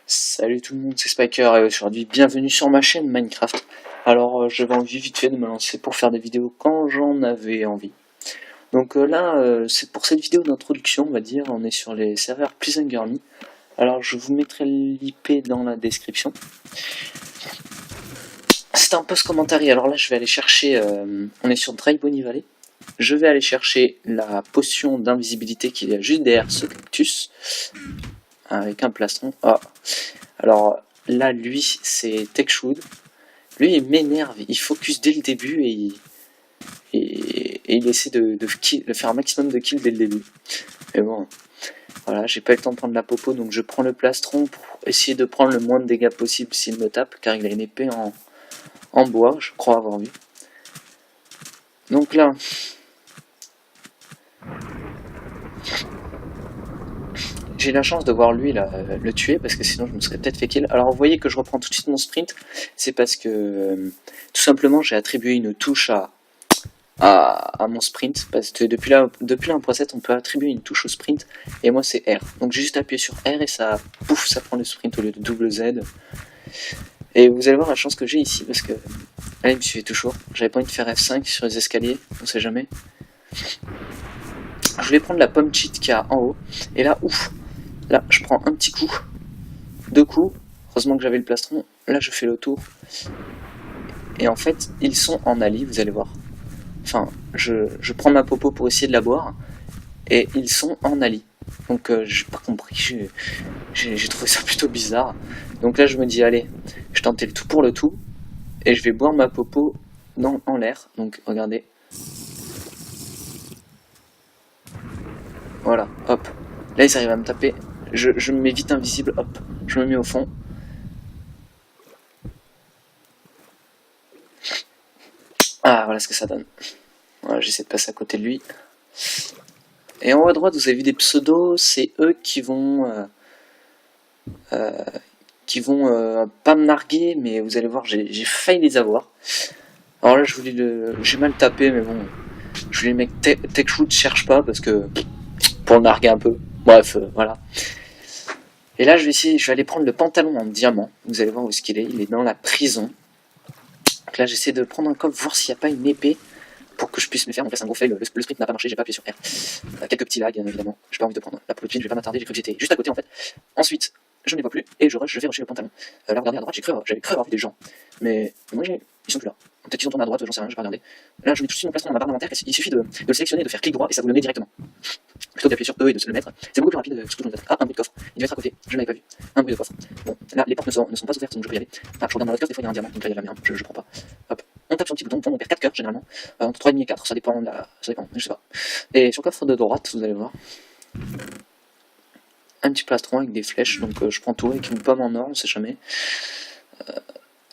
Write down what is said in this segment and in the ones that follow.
Salut tout le monde, c'est Spiker et aujourd'hui bienvenue sur ma chaîne Minecraft. Alors j'avais envie vite fait de me lancer pour faire des vidéos quand j'en avais envie. Donc c'est pour cette vidéo d'introduction, on va dire, on est sur les serveurs Pleasant Girly. Alors je vous mettrai l'IP dans la description. C'est un post commentaire, alors là je vais aller chercher, on est sur Dry Bonny Valley. Je vais aller chercher la potion d'invisibilité qui est juste derrière ce cactus. Avec un plastron. Ah. Alors là, lui, c'est Techshoot. Lui, il m'énerve. Il focus dès le début et il essaie de faire un maximum de kills dès le début. Mais bon, voilà, j'ai pas eu le temps de prendre la popo, donc je prends le plastron pour essayer de prendre le moins de dégâts possible s'il me tape, car il a une épée en bois, je crois avoir vu. Donc là, j'ai la chance de voir lui là, le tuer, parce que sinon je me serais peut-être fait kill. Alors vous voyez que je reprends tout de suite mon sprint, c'est parce que tout simplement j'ai attribué une touche à mon sprint, parce que depuis la 1.7 on peut attribuer une touche au sprint, et moi c'est R. Donc j'ai juste appuyé sur R et ça, pouf, ça prend le sprint au lieu de double Z. Et vous allez voir la chance que j'ai ici, parce que là il me suivait toujours. J'avais pas envie de faire F5 sur les escaliers, on sait jamais. Je voulais prendre la pomme cheat qu'il y a en haut, et là, ouf, là je prends un petit coup, deux coups, heureusement que j'avais le plastron, là je fais le tour. Et en fait, ils sont en ali, vous allez voir. Enfin, je prends ma popo pour essayer de la boire, et ils sont en ali. Donc j'ai pas compris, j'ai trouvé ça plutôt bizarre. Donc là je me dis, allez, je tentais le tout pour le tout, et je vais boire ma popo en l'air. Donc regardez. Voilà, hop. Là ils arrivent à me taper, je me mets vite invisible, hop, je me mets au fond. Ah, voilà ce que ça donne. Voilà, j'essaie de passer à côté de lui. Et en haut à droite, vous avez vu des pseudos, c'est eux qui vont pas me narguer, mais vous allez voir, j'ai failli les avoir. Alors là, j'ai mal tapé, mais bon, je voulais le mec Techshoot cherche pas parce que pour le narguer un peu. Bref, voilà. Et là, je vais aller prendre le pantalon en diamant. Vous allez voir où est-ce qu'il est. Il est dans la prison. Donc là, j'essaie de prendre un coffre, voir s'il n'y a pas une épée pour que je puisse me faire. En fait, c'est un gros fail. Le sprint n'a pas marché, j'ai pas appuyé sur R. Quelques petits lags, bien évidemment. J'ai pas envie de prendre la poule de je vais pas m'attarder. J'ai cru que j'étais juste à côté en fait. Ensuite, je ne les vois plus et je vais rusher le pantalon. Là, regardez à droite, j'avais cru avoir vu des gens. Mais moi, ils sont plus là. Peut-être qu'ils sont tournés à droite, j'en sais rien, j'ai pas regardé. Là, je mets tout de suite mon plastron dans ma barre d'inventaire. Il suffit de le sélectionner, de faire clic droit et ça vous le met directement. Plutôt d'appuyer sur E et de se le mettre. C'est beaucoup plus rapide, surtout dans le Ah, un bruit de coffre. Il devait être à côté, je ne l'avais pas vu. Un bruit de coffre. Bon, là, les portes ne sont pas ouvertes, donc je peux y aller. Ah, je regarde dans l'autre coffre, des fois il y a un diamant, donc là il y a la merde, je prends pas. Hop. On tape sur le petit bouton, on perd 4 cœurs généralement. Entre 3,5 et 4, ça dépend, je sais pas. Et sur le coffre de droite, vous allez voir. Un petit plastron avec des flèches, donc je prends tout avec une pomme en or, on sait jamais.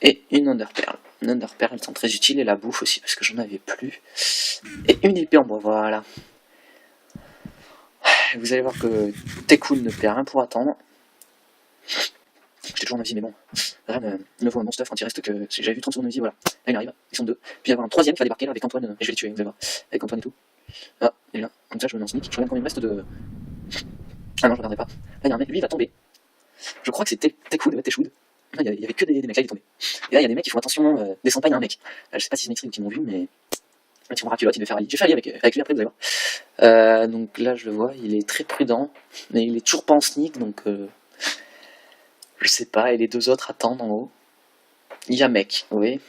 Et une underpearl. Une underpearl, elles sont très utiles, et la bouffe aussi, parce que j'en avais plus. Et une épée en bois, voilà. Vous allez voir que Techhoon ne perd rien pour attendre. J'étais toujours en vie, mais bon. Ren me voit un bon stuff quand il reste que. J'avais vu 30 secondes de vie, voilà. Là il arrive, ils sont deux. Puis il y avoir un troisième qui va débarquer là avec Antoine, et je vais le tuer, vous allez voir. Avec Antoine et tout. Ah, il est là. Comme ça je me mets en sneak. Je regarde combien il me reste de. Ah non, je regardais pas. Là il y a un mec, lui il va tomber. Je crois que c'est Techhoon, Techhoon. Là il y avait que des mecs, là il est tombé. Et là il y a des mecs qui font attention, descends pas, il y a un mec. Là, je sais pas si c'est Mexri ou qui m'ont vu, mais. Ils vont culotte, il devait faire Ali. J'ai fait Ali avec lui après, vous allez voir. Donc là je le vois, il est très prudent, mais il est toujours pas en sneak, donc je sais pas, et les deux autres attendent en haut. Il y a mec, vous voyez.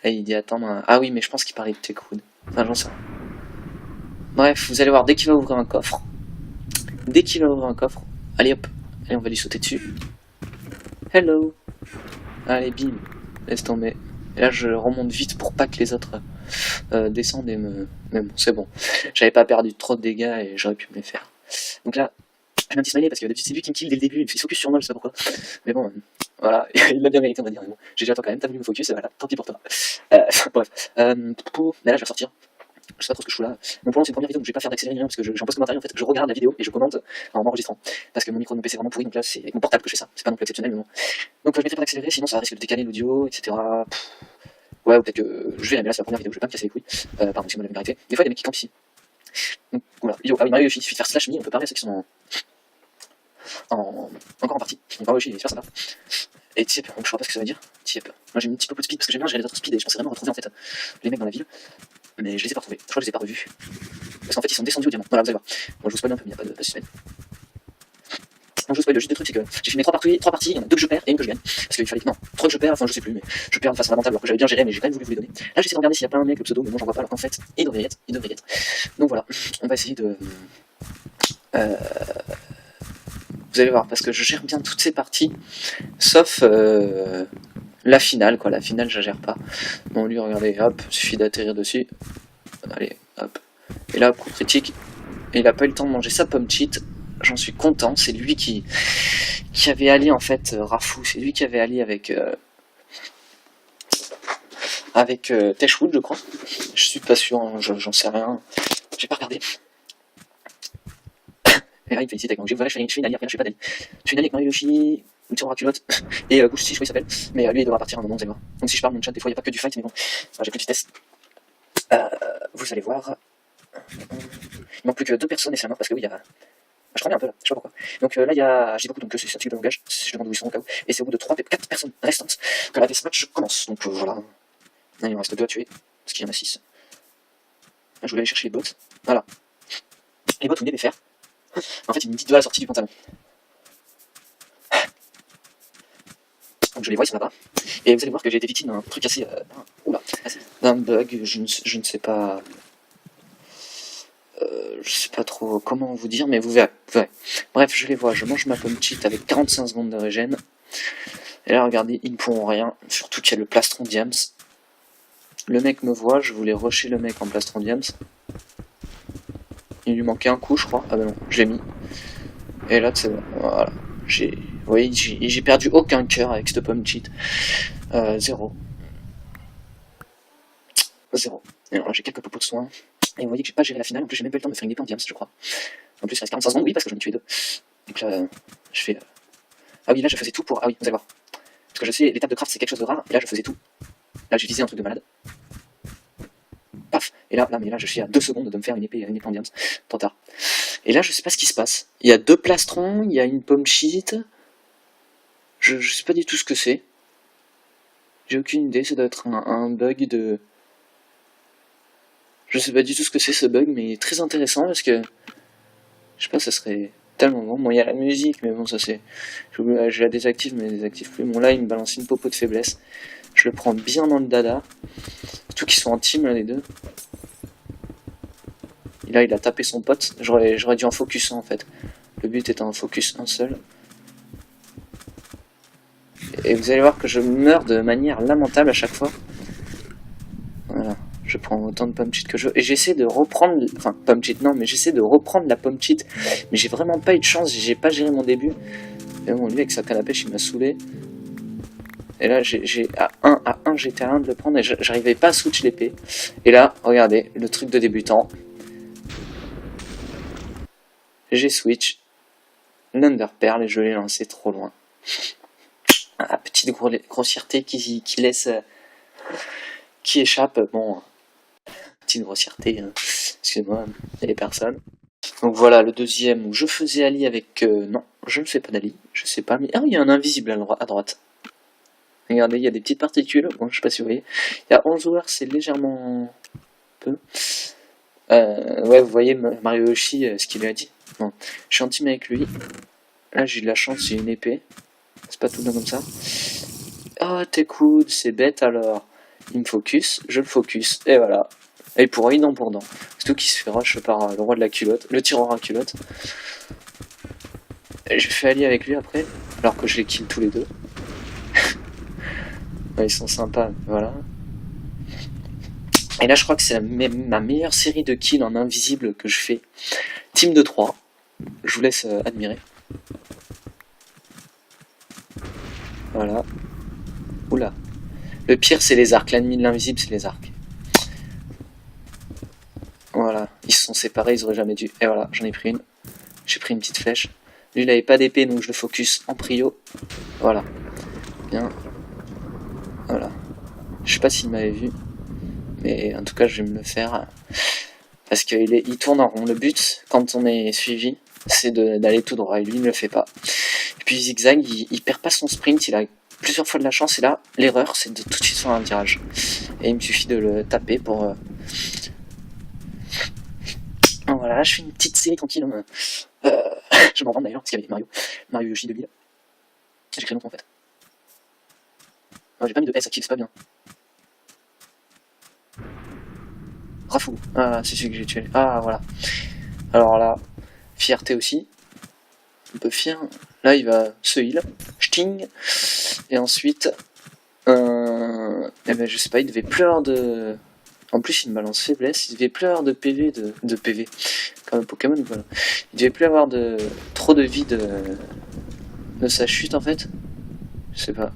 Là il dit attendre. Ah oui, mais je pense qu'il parlait de Techhoon. Enfin, j'en sais rien. Bref, vous allez voir, dès qu'il va ouvrir un coffre, allez hop, allez on va lui sauter dessus. Hello. Allez bim, laisse tomber. Et là je remonte vite pour pas que les autres descendent et me... Mais bon, c'est bon. J'avais pas perdu trop de dégâts et j'aurais pu me les faire. Donc là, j'ai un petit smiley parce que c'est lui qui me kill dès le début, il se focus sur moi, je sais pas pourquoi. Mais bon, voilà, il l'a bien mérité on va dire. Mais bon, j'ai déjà toi quand même, t'as voulu me focus et voilà, tant pis pour toi. Bref, mais là je vais ressortir. Je sais pas trop ce que je fous là. Bon, pour l'instant, c'est une première vidéo, donc je vais pas faire d'accélérer parce que j'ai un post commentaire en fait, je regarde la vidéo et je commente en m'enregistrant. Parce que mon micro de mon PC est vraiment pourri, donc là c'est avec mon portable que je fais ça. C'est pas non plus exceptionnel, mais bon. Donc je mettrai pas d'accélérer, sinon ça risque de décaler l'audio, etc. Ouais, ou peut-être que je vais la mais là c'est la première vidéo, je vais pas me casser les couilles. Pardon, c'est moi la vulgarité. Des fois il y a des mecs qui campent ici. Donc voilà, vidéo. Ah oui, Mario, il suffit de faire slash me, on peut parler à ceux qui sont en. encore en partie. Donc aussi, il est super sympa. Et Tiep, donc je sais pas ce que ça veut dire. Tiep. Moi j'ai mis un petit peu de speed parce que j'aime bien gérer les autres speed et je pensais vraiment retrouver en fait les mecs dans la ville. Mais je les ai pas retrouvés. Je crois que je les ai pas revus. Parce qu'en fait ils sont descendus au diamant. Voilà, vous allez voir. Bon, je vous spoil un peu, mais il n'y a pas de suspense. Donc je vous spoil juste deux trucs, c'est que j'ai filmé 3 parties, il y en a 2 que je perds et une que je gagne. Parce qu'il fallait que. Non, 3 que je perds, enfin je sais plus, mais je perds de façon lamentable alors que j'avais bien géré, mais j'ai quand même voulu vous les donner. Là j'essaie de regarder s'il y a pas un mec, le pseudo, mais bon j'en vois pas alors qu'en fait, il devrait y être. Donc voilà, on va essayer de. Vous allez voir, parce que je gère bien toutes ces parties, sauf la finale, quoi. La finale, je gère pas. Bon, lui, regardez, hop, suffit d'atterrir dessus. Allez, hop. Et là, coup critique. Et il a pas eu le temps de manger sa pomme cheat. J'en suis content. C'est lui qui avait allié, en fait, Rafou. C'est lui qui avait allié avec Teshwood, je crois. Je suis pas sûr, hein, j'en sais rien. J'ai pas regardé. Et là, il me félicite avec moi. Voilà, je fais une alliée, après là, je fais pas d'alliée. Je fais une alliée avec Mario Yoshi, le tireur à culotte, et Gousti, je crois qu'il s'appelle. Mais lui, il devra partir un moment, vous allez voir. Donc si je parle mon chat, des fois, il n'y a pas que du fight, mais bon, j'ai plus de vitesse. Vous allez voir. Il manque plus que 2 personnes et c'est la mort parce que oui, il y a. Je travaille un peu là, je sais pas pourquoi. Donc là, il y a. Je dis beaucoup, donc c'est un petit peu de langage, si je demande où ils sont au cas où. Et c'est au bout de 4 personnes restantes que la deathmatch commence. Donc voilà. Là, il en reste 2 à tuer, parce qu'il y en a 6. Là, je voulais aller chercher les bots. Voilà. Les bots, vous venez les faire. En fait, il me dit 2 à la sortie du pantalon. Donc je les vois, ils sont là-bas. Et vous allez voir que j'ai été victime d'un truc assez. D'un bug, je ne sais pas. Je sais pas trop comment vous dire, mais vous verrez. Bref, je les vois, je mange ma pomme cheat avec 45 secondes de régène. Et là, regardez, ils ne pourront rien. Surtout qu'il y a le plastron diams. Le mec me voit, je voulais rusher le mec en plastron diams. Il lui manquait un coup, je crois. Ah bah non, je l'ai mis. Et là, c'est bon. Voilà. Vous voyez, j'ai perdu aucun cœur avec cette pomme cheat. 0. 0. Et alors là, j'ai quelques popos de soins. Et vous voyez que j'ai pas géré la finale. En plus, j'ai même pas eu le temps de me faire une épée en diams, je crois. En plus, il reste 45 secondes, oui, parce que j'en ai tué 2. Donc là, je fais. Ah oui, là, je faisais tout pour. Ah oui, vous allez voir. Parce que je sais, l'étape de craft, c'est quelque chose de rare. Et là, je faisais tout. Là, j'ai visé un truc de malade. Paf. Et là, mais là, je suis à 2 secondes de me faire une épée en diams. Trop tard. Et là, je sais pas ce qui se passe. Il y a 2 plastrons, il y a une pomme cheat. Je sais pas du tout ce que c'est. J'ai aucune idée, ça doit être un bug de. Je sais pas du tout ce que c'est ce bug, mais très intéressant parce que. Je sais pas, ça serait tellement bon. Bon, il y a la musique, mais bon, ça c'est. Je la désactive, mais je la désactive plus. Bon, là, il me balance une popo de faiblesse. Je le prends bien dans le dada. Surtout qu'ils sont en team, là, les deux. Et là, il a tapé son pote. J'aurais dû en focus un, en fait. Le but étant en focus un seul. Et vous allez voir que je meurs de manière lamentable à chaque fois. Voilà. Je prends autant de pomme cheat que je veux. Et j'essaie de reprendre. Enfin, pomme cheat, non, mais j'essaie de reprendre la pomme cheat. Mais j'ai vraiment pas eu de chance. J'ai pas géré mon début. Et bon, lui, avec sa canne à pêche, il m'a saoulé. Et là, j'ai à 1, j'étais à 1 de le prendre et j'arrivais pas à switch l'épée. Et là, regardez, le truc de débutant. J'ai switch l'Underpearl et je l'ai lancé trop loin. Ah, petite grossièreté qui laisse. Qui échappe. Bon, petite grossièreté, hein. Excusez-moi, il y a les personnes. Donc voilà, le deuxième où je faisais Ali avec. Non, je ne fais pas d'Ali, je sais pas, mais. Ah oui, il y a un invisible à droite. Regardez, il y a des petites particules. Bon, je sais pas si vous voyez. Il y a 11 joueurs, c'est légèrement peu. Ouais, vous voyez Mario Yoshi, ce qu'il lui a dit. Bon, je suis en team avec lui. Là, j'ai de la chance, j'ai une épée. C'est pas tout bien comme ça. Oh, t'es cool, c'est bête alors. Il me focus, je le focus, et voilà. Et pour un dent pour dent. C'est tout qui se fait rush par le roi de la culotte, le tireur à culotte. Et je fais allier avec lui après, alors que je les kill tous les deux. Ouais, ils sont sympas, voilà. Et là, je crois que c'est ma meilleure série de kills en invisible que je fais. Team de 3. Je vous laisse admirer. Voilà. Oula. Le pire, c'est les arcs. L'ennemi de l'invisible, c'est les arcs. Voilà. Ils se sont séparés, ils auraient jamais dû. Et voilà, j'en ai pris une. J'ai pris une petite flèche. Lui, il n'avait pas d'épée, donc je le focus en prio. Voilà. Bien. Voilà. Je sais pas s'il m'avait vu. Mais en tout cas, je vais me le faire. Parce qu'il tourne en rond. Le but, quand on est suivi, c'est d'aller tout droit, et lui il ne le fait pas. Et puis zigzag, il perd pas son sprint, il a plusieurs fois de la chance, et là, l'erreur, c'est de tout de suite faire un virage. Et il me suffit de le taper pour... Voilà, je fais une petite série tranquille. Je m'en rends d'ailleurs, parce qu'il y avait Mario Yoshi 2000. J'ai créé longtemps en fait. J'ai pas mis de S actif, c'est pas bien. Rafou, ah c'est celui que j'ai tué. Ah voilà. Alors là, fierté aussi. Un peu fier. Là il va se heal. Sting. Et ensuite... eh ben je sais pas, il devait plus avoir de... En plus il me balance faiblesse, il devait plus avoir de PV de PV. Comme un Pokémon, voilà. Il devait plus avoir trop de vie de sa chute en fait. Je sais pas.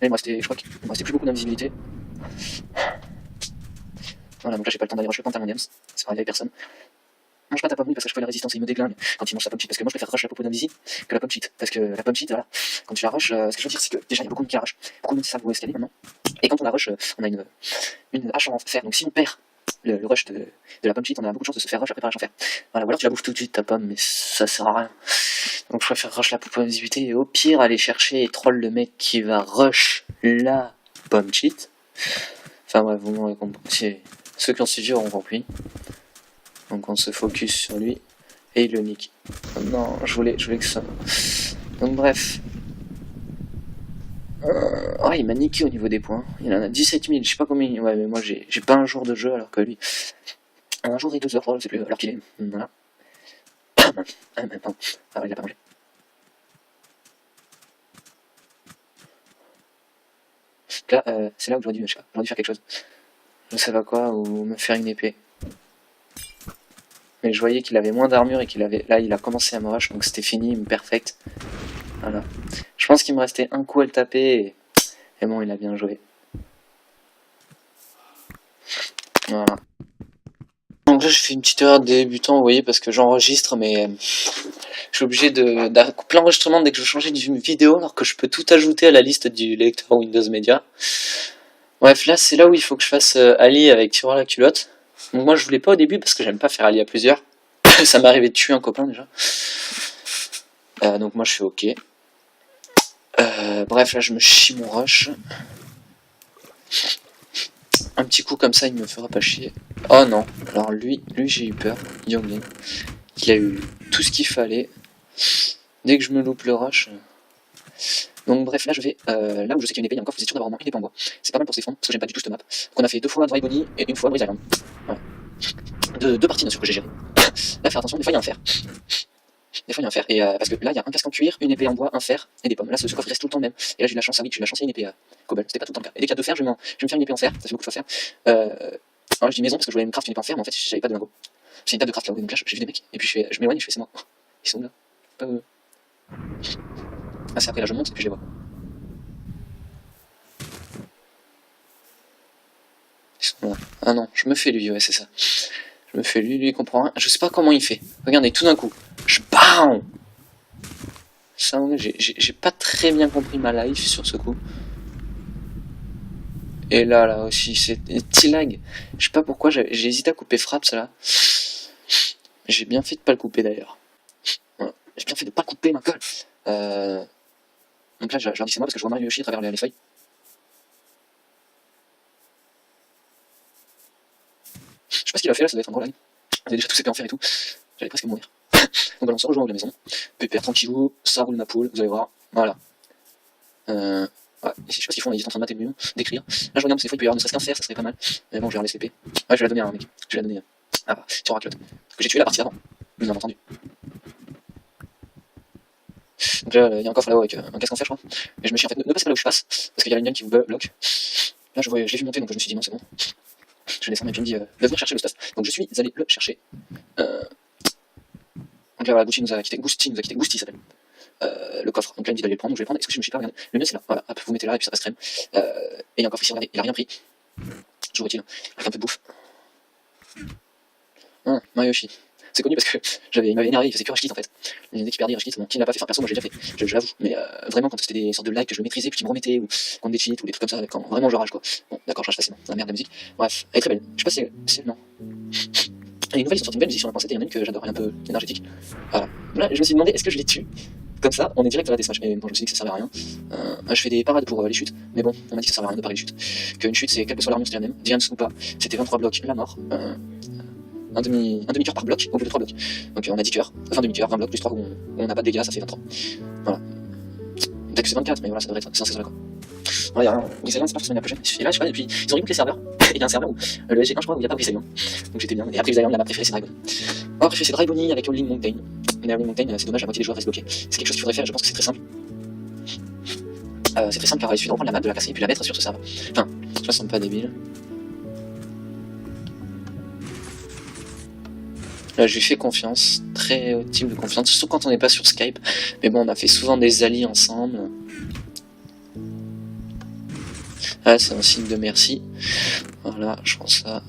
Et je crois qu'il me restait plus beaucoup d'invisibilité. Voilà, donc là j'ai pas le temps d'aller rush le pantalon games, c'est pas arrivé à personne. Mange pas ta pomme parce que je fais la résistance et il me déglingue quand il mange sa pomme cheat. Parce que moi je préfère rush la popo d'invisi que la pomme cheat. Parce que la pomme cheat, voilà, quand tu la rush, ce que je veux dire c'est que déjà il y a beaucoup de monde qui la rush, beaucoup de monde qui savent où escalader maintenant. Et quand on la rush, on a une hache en fer. Donc si on perd le rush de la pomme cheat, on a beaucoup de chances de se faire rush après par hache en fer. Voilà, ou alors tu la bouffes tout de suite ta pomme, mais ça sert à rien. Donc je préfère rush la popo d'invisibilité et au pire aller chercher et troll le mec qui va rush la pomme cheat. Enfin bref, vous m'aurez compris. Ceux qui ont suivi auront compris. Donc on se focus sur lui et il le nique. Non, je voulais que ça. Donc bref. Oh, il m'a niqué au niveau des points. Il en a 17 000, je sais pas combien. Ouais, mais moi j'ai pas un jour de jeu alors que lui. Un jour et 2 heures, je sais plus, alors qu'il est. Voilà. Ah, pardon. Ah, il a pas mangé. Là, c'est là où j'aurais dû faire quelque chose. Je sais pas quoi, ou me faire une épée. Mais je voyais qu'il avait moins d'armure et qu'il avait... Là, il a commencé à me rush, donc c'était fini, perfect. Voilà. Je pense qu'il me restait un coup à le taper, et bon, il a bien joué. Voilà. Donc là, je fais une petite erreur de débutant, vous voyez, parce que j'enregistre, mais... Je suis obligé de couper l'enregistrement dès que je veux changer d'une vidéo, alors que je peux tout ajouter à la liste du lecteur Windows Media. Bref, là, c'est là où il faut que je fasse Ali avec tiroir à la culotte. Donc moi, je voulais pas au début, parce que j'aime pas faire Ali à plusieurs. Ça m'est arrivé de tuer un copain, déjà. Donc moi, je fais OK. Bref, là, je me chie mon rush. Un petit coup comme ça, il me fera pas chier. Oh non, alors lui j'ai eu peur, Yonglin. Il a eu tout ce qu'il fallait. Dès que je me loupe le rush. Donc bref, là je vais là où je sais qu'il y a une épée, il y a encore, vous êtes sûr d'avoir au moins une épée en bois. C'est pas mal pour se défendre, parce que j'aime pas du tout cette map. Donc on a fait 2 fois Dragony et 1 fois Brise Island. Voilà. Deux parties bien sûr que j'ai géré. Là, faire attention, des fois il y a un fer. Des fois il y a un fer, et parce que là il y a un casque en cuir, une épée en bois, un fer et des pommes. Là ce coffre reste tout le temps le même. Et là j'ai eu la chance, ah oui, j'ai eu la chance, il y a une épée cobble, c'était pas tout le temps le cas. Et dès qu'il y a 2 fers, je vais me faire une épée en fer, ça fait beaucoup de fois faire. Alors je dis maison parce que je voulais me craft une épée en fer, mais en fait j'avais pas de lingots. C'est une table de craft là-haut, donc là j'ai vu des mecs, et puis je m'éloigne et je fais c'est moi. Ils sont là. Pas eux. Ah c'est après là je monte et puis je les vois. Ils sont là. Ah non, je me fais lui, ouais c'est ça. Je me fais lui il comprend rien. Je sais pas comment il fait. Regardez, tout d'un coup, je BAM! Ça, j'ai pas très bien compris ma life sur ce coup. Et là aussi, c'est petit lag. Je sais pas pourquoi, j'ai hésité à couper frappe, ça là. J'ai bien fait de pas le couper d'ailleurs. Voilà. J'ai bien fait de pas couper ma colle. Donc là, je leur dis c'est moi parce que je vois Mario Yoshi à travers les feuilles. Je sais pas ce qu'il a fait là, ça doit être un gros lag. Vous avez déjà tous été en fer et tout. J'allais presque mourir. Donc voilà, on se rejoint à la maison. Pépère, tranquillou, ça roule ma poule, vous allez voir. Voilà. Ouais, je sais pas ce qu'ils font, ils sont en train de mater le million, d'écrire. Là je regarde, parce que des fois il peut y avoir ne serait-ce qu'un fer, ça serait pas mal. Mais bon, je vais laisser l'épée. Ouais, je vais la donner à un mec. Je vais la donner à... Ah bah, tu auras culotte. Que j'ai tué la partie d'avant. Vous m'avez entendu. Donc là, il y a un coffre là-haut avec un casque en fer, je crois. Mais je me suis en fait, ne passez pas là où je passe, parce qu'il y a une liane qui vous bloque. Là, je l'ai vu monter, donc je me suis dit non, c'est bon. Je descends et puis il me dit de venir chercher le stuff. Donc je suis allé le chercher. Donc là, voilà, Gucci nous a quitté. Gusti il s'appelle. Le coffre. Donc là, il me dit d'aller le prendre, donc je vais le prendre. Est-ce que je me suis pas regardé? Le mieux, c'est là. Voilà, hop, vous mettez là et puis ça passe crème. Et il y a un coffre ici, regardez, il a rien pris. Toujours utile, avec un peu de bouffe. Mario Yoshi. C'est connu parce que il m'avait énervé, il faisait que rush kit en fait. Dès qu'il perdait rush kit, bon, qui ne l'a pas fait, enfin perso, moi j'ai déjà fait, je l'avoue. Mais vraiment, quand c'était des sortes de likes que je maîtrisais, puis qui me remettaient, ou contre des cheats, ou des trucs comme ça, quand vraiment je rage quoi. Bon, d'accord, je rage facilement. La merde de musique. Bref, elle est très belle. Je sais pas si c'est. Non. Et les nouvelles, ils sont sorties nouvelles, ils sont pensées, il y en a une que j'adore, un peu énergétique. Voilà. Là, je me suis demandé, est-ce que je les tue comme ça, on est direct dans la deathmatch, mais bon, je me suis dit que ça servait à rien. Je fais des parades pour les chutes, mais bon, on m'a dit que ça servait à rien de parer les chutes. Qu'une chute, c'est quelle que soit l'armure, c'était la même, Diams ou pas, c'était 23 blocs, la mort. Un demi-cœur par bloc, au bout de 3 blocs. Donc on a 10 cœurs, enfin demi-cœur, 20 blocs, plus 3 où on n'a pas de dégâts, ça fait 23. Voilà. Peut-être que c'est 24, mais voilà, ça devrait être censé quoi. Voilà, Brisalion, c'est pas forcément la prochaine. Et là, je sais pas, et puis ils ont reboot les serveurs. Il y a un serveur où le SG1, je crois, où il n'y a pas Brisalion. Donc j'étais bien. Et après Brisalion, la map préférée, c'est Dragon. Ma préférée, c'est Dragony avec Howling Mountain. Mais Howling Mountain, c'est dommage, la moitié des joueurs restent bloqués. C'est quelque chose qu'il faudrait faire, je pense que c'est très simple. C'est très simple car il suffit de reprendre la map, de la casser et puis la mettre sur ce serveur. Enfin, je me sens pas débile. Là, je lui fais confiance, très haut type de confiance, surtout quand on n'est pas sur Skype. Mais bon, on a fait souvent des alliés ensemble. Là, c'est un signe de merci. Voilà, je pense ça.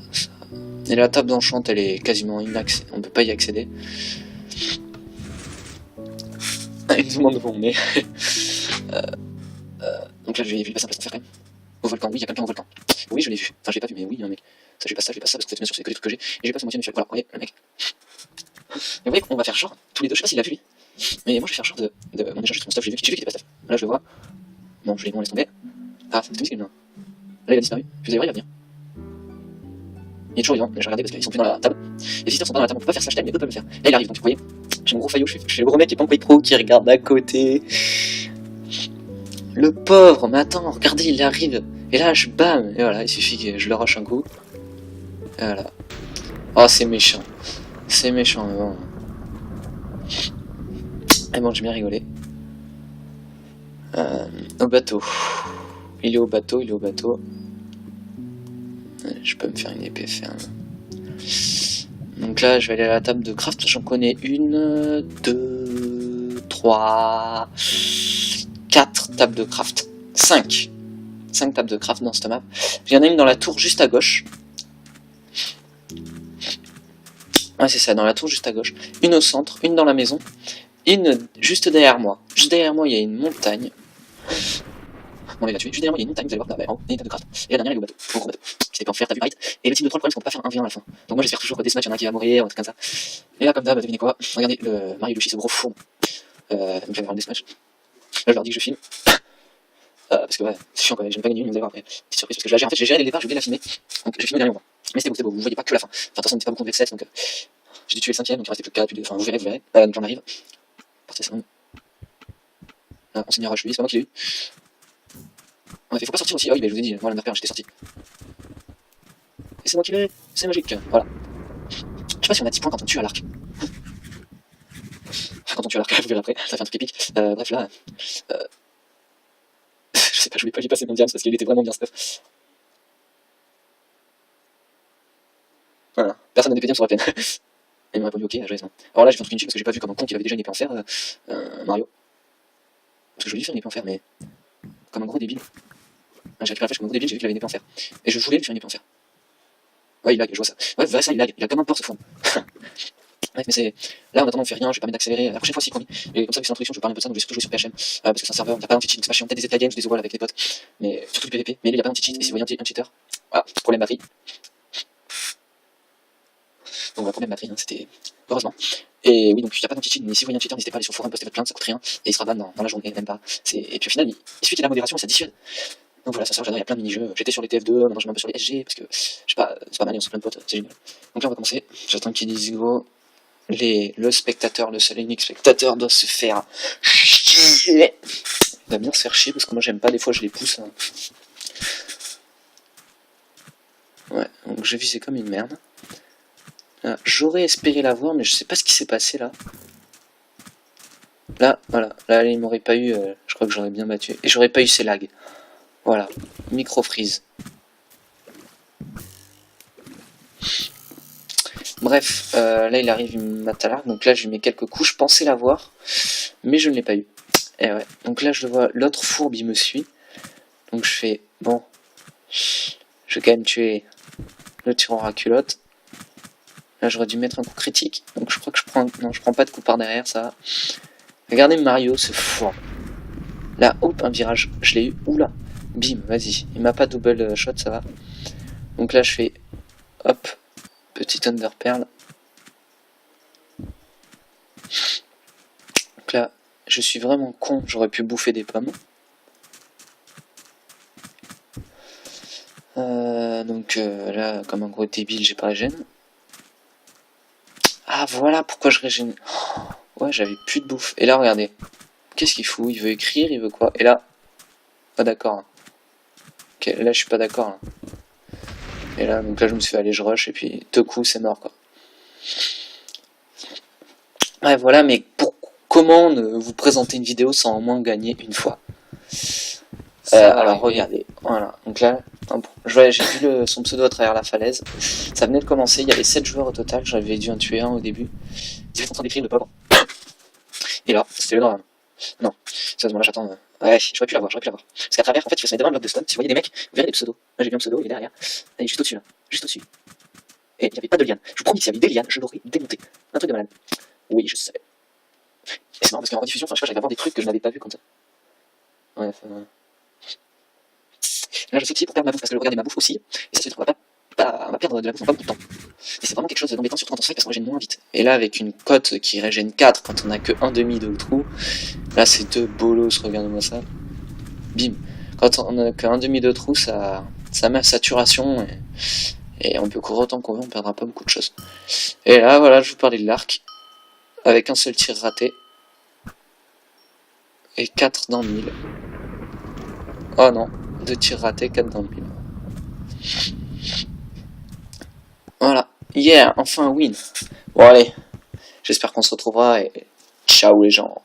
Et la table d'enchant, elle est quasiment inaccessible, on peut pas y accéder. Il me demande où on est. Donc là, je vais passer un place faire quand même. Au volcan, oui, il y a quelqu'un au volcan. Oui, je l'ai vu. Enfin, je l'ai pas vu, mais oui, il y a un mec. Ça, je passe ça, parce que c'est bien sûr, c'est que des trucs que j'ai. Et j'ai pas ce moitié, monsieur. Voilà, vous voyez, le mec. Mais vous voyez qu'on va faire genre, tous les deux, je sais pas s'il l'a vu lui. Mais moi, je vais faire genre de. Bon, déjà, juste mon stuff, j'ai vu qu'il était pas stuff. Là, je le vois. Bon, je l'ai bon, laisse tomber. Ah, c'est musique, là. Là, il a disparu. Puis vous allez voir, il va venir. Il est toujours vivant, mais je vais regarder parce qu'ils sont plus dans la table. Les visiteurs sont pas dans la table, on peut pas faire slash time, mais eux peuvent le faire. Là, il arrive, donc vous voyez, j'ai mon gros faillot, je suis le gros mec qui est pas en Quake Pro qui regarde à côté. Le pauvre, mais attends, regardez, il arrive. Et là, je bam, et voilà, il suffit que je le rush un coup. Et voilà. Oh, c'est méchant. C'est méchant, mais bon. Et bon, j'ai bien rigolé. Au bateau. Il est au bateau, il est au bateau. Je peux me faire une épée ferme. Donc là, je vais aller à la table de craft. J'en connais une, 2, 3, 4 tables de craft. 5 tables de craft dans cette map. Il y en a une dans la tour juste à gauche. Ouais, c'est ça, dans la tour juste à gauche. Une au centre, une dans la maison. Une juste derrière moi. Juste derrière moi, il y a une montagne. On va tuer. Juste derrière moi, il y a une montagne, vous allez voir, là, en haut, il y a une table de craft. Et la dernière, il est au bateau. Au gros bateau. Qui s'est pas en fer, t'as vu, right. Et le type de 3, le problème, c'est qu'on peut pas faire un 1v1 à la fin. Donc moi, j'espère toujours que des matchs, il y en a un qui va mourir, ou un truc comme ça. Et là, comme d'hab, devinez quoi. Regardez, le Mario Luigi, ce gros four. Donc, je vais voir un deathmatch. Là, je leur dis que je filme. Parce que ouais, c'est chiant quand même, j'aime pas gagner une, vous allez voir après. Petite surprise, parce que là, en fait, j'ai géré dès le départ, j'ai oublié de la filmer. Donc, j'ai filmé le dernier moment. Mais c'était beau, vous voyez pas que la fin. Enfin, de toute façon, on était pas beaucoup de 7, donc j'ai dû tuer le 5ème, donc il restait plus que 4, puis enfin, vous verrez. Donc j'en arrive. Partie seconde. Là, on s'est mis à rush, c'est pas moi qui l'ai eu. En fait, faut pas sortir aussi, ah oui, mais je vous ai dit, moi, l'underpère, j'étais sorti. Et c'est moi qui l'ai, c'est magique, voilà. Je sais pas si on a 10 points quand on tue à l'arc. Quand on tue à l'arc, vous verrez après, ça fait un truc épique. Bref, là. Je sais pas, je voulais pas lui passer mon diams parce qu'il était vraiment bien stuff. Voilà, personne n'a des diams sur la peine. Il m'a répondu ok, joyeusement. Alors là, j'ai fait un truc inutile parce que j'ai pas vu comme un con qu'il avait déjà une épée en fer, Mario. Parce que je voulais lui faire une épée en fer, mais. Comme un gros débile. J'ai récupéré la flèche comme un gros débile, j'ai vu qu'il avait une épée en fer. Et je voulais lui faire une épée en fer. Ouais, il lag, je vois ça. Ouais, ça, il lag, il a comme un port ce fond. Bref, mais c'est. Là, en attendant, on fait rien, je vais pas mettre d'accélérer. La prochaine fois, si, promis. Et comme ça, vu cette introduction, je vais parler un peu de ça, donc je vais surtout jouer sur PHM. Parce que c'est un serveur, il n'y a pas d'anti-cheat, c'est pas chiant. Peut-être des Epic Games, des Overwall avec les potes. Mais surtout du PVP. Mais il n'y a pas d'anti-cheat, et si vous voyez un cheater. Voilà, problème batterie. Donc voilà, problème batterie, hein, c'était. Heureusement. Et oui, donc il n'y a pas d'anti-cheat, mais si vous voyez un cheater, n'hésitez pas à aller sur le forum, postez votre plainte, ça coûte rien. Et il sera ban dans la journée, même pas. Et puis au final, il suffit qu'il y ait la modération, ça dissuade. Donc voilà, ça sert, j'adore, il y a plein de mini-jeux. J'étais sur les TF2, maintenant je vais un peu sur les SG, parce que je sais pas, c'est pas mal, on se plein de potes, c'est génial. Donc là, on va commencer. J'attends qu'ils disent go. Le spectateur, le seul et unique spectateur doit se faire chier. Il va bien se faire chier parce que moi j'aime pas, des fois je les pousse. Hein. Ouais, donc je visais comme une merde. J'aurais espéré l'avoir, mais je sais pas ce qui s'est passé là. Là, voilà, là il m'aurait pas eu, je crois que j'aurais bien battu. Et j'aurais pas eu ces lags. Voilà, micro freeze. Bref, là il arrive, il me mate à l'arc, donc là je lui mets quelques coups, je pensais l'avoir, mais je ne l'ai pas eu. Et ouais, donc là je le vois, l'autre fourbe il me suit, donc je fais, bon, je vais quand même tuer le tireur à culotte. Là j'aurais dû mettre un coup critique, donc je crois que je prends, non je prends pas de coup par derrière, ça va. Regardez Mario, ce fourbe. Là, hop, un virage, je l'ai eu, oula, bim, vas-y, il m'a pas double shot, ça va. Donc là je fais, hop, petit underpearl, Donc là, je suis vraiment con, j'aurais pu bouffer des pommes. Là, comme un gros débile, j'ai pas régène. Ah, voilà pourquoi je régène. Ouais, j'avais plus de bouffe. Et là, regardez. Qu'est-ce qu'il fout? Il veut écrire, il veut quoi? Et là, pas d'accord. Hein. Ok, là, je suis pas d'accord. Hein. Et là, donc là, je me suis fait aller, je rush, et puis, deux coups, c'est mort, quoi. Ouais, voilà, mais comment vous présenter une vidéo sans au moins gagner une fois? Alors, regardez. Voilà. Donc là, j'ai vu son pseudo à travers la falaise. Ça venait de commencer, il y avait 7 joueurs au total, j'avais dû en tuer un au début. Ils étaient en train d'écrire le pauvre. Et là, c'était le drame. Non, sérieusement, là j'attends. Ouais, j'aurais pu l'avoir, j'aurais pu l'avoir. Parce qu'à travers, en fait, il faisait devant le bloc de stun. Si vous voyez des mecs, vous verrez des pseudos. Là, j'ai vu un pseudo, il est derrière. Il est juste au-dessus, là. Juste au-dessus. Et il n'y avait pas de liane. Je vous promets, s'il y avait des lianes, je l'aurais démonté. Un truc de malade. Oui, je sais. Et c'est marrant parce qu'en rediffusion, enfin, je sais pas, j'arrive à voir des trucs que je n'avais pas vu comme ça. Ouais, là, je sautille pour perdre ma bouffe parce que je regardais ma bouffe aussi. Et ça, c'est qu'on va on va perdre de la bouffe en pas beaucoup de temps. Et c'est vraiment quelque chose d'embêtant, surtout quand on se fait parce qu'on régène moins vite. Et là, avec une cote qui régène 4 quand on a que 1,5 de trou, là, c'est deux bolos, regardez-moi ça. Bim. Quand on a que 1,5 de trou, ça met à saturation et on peut courir autant qu'on veut, on perdra pas beaucoup de choses. Et là, voilà, je vous parlais de l'arc. Avec un seul tir raté. Et 4 dans le mille. Oh non, 2 tirs ratés, 4 dans le mille. Voilà. Yeah, enfin win. Bon allez, j'espère qu'on se retrouvera et ciao les gens.